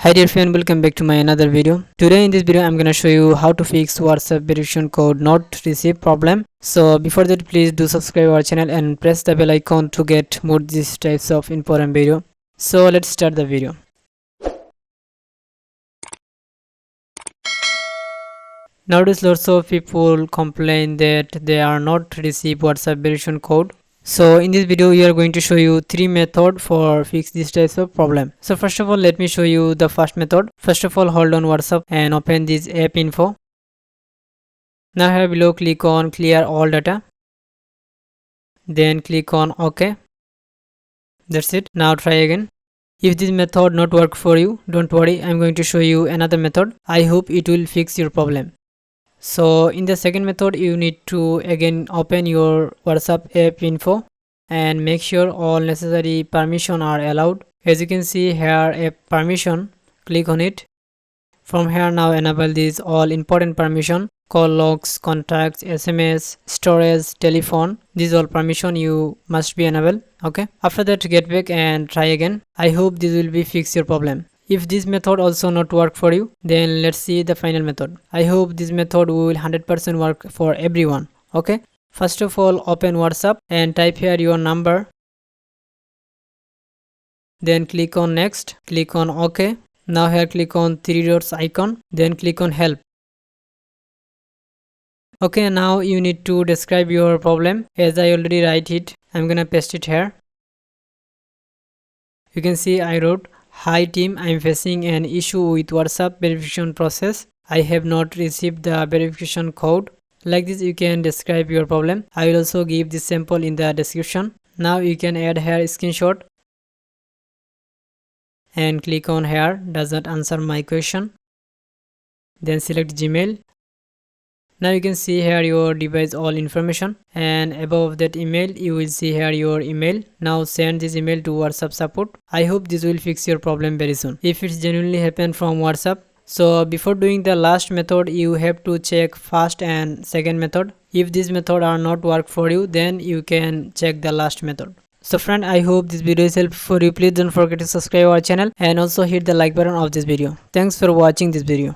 Hi dear friend, welcome back to my another video. Today in this video I'm gonna show you how to fix WhatsApp verification code not received problem. So before that, please do subscribe our channel and press the bell icon to get more these types of important video. So let's start the video. Nowadays lots of people complain that they are not receive WhatsApp verification code. So in this video we are going to show you three methods for fix this types of problem. So first of all, let me show you the first method. First of all, hold on WhatsApp and open this app info. Now here below, click on clear all data, then click on OK. That's it. Now try again. If this method not work for you, don't worry, I'm going to show you another method. I hope it will fix your problem. So in the second method, you need to again open your WhatsApp app info and make sure all necessary permission are allowed. As you can see here, app permission, click on it. From here, now enable these all important permission: call logs, contacts, SMS, storage, telephone. These all permission you must be enable. Okay, after that, get back and try again. I hope this will be fix your problem. If this method also not work for you, then let's see the final method. I hope this method will 100% work for everyone. Okay, first of all, open WhatsApp and type here your number, then click on next, click on OK. Now here click on three dots icon, then click on help. Okay, now you need to describe your problem. As I already write it, I'm gonna paste it here. You can see I wrote, "Hi team, I'm facing an issue with WhatsApp verification process. I have not received the verification code." Like this you can describe your problem. I will also give this sample in the description. Now you can add here screenshot and click on here does not answer my question, then select Gmail. Now you can see here your device all information, and above that email you will see here your email. Now send this email to WhatsApp support. I hope this will fix your problem very soon if it's genuinely happened from WhatsApp. So before doing the last method, you have to check first and second method. If these methods are not work for you, then you can check the last method. So friend, I hope this video is helpful for you. Please don't forget to subscribe our channel and also hit the like button of this video. Thanks for watching this video.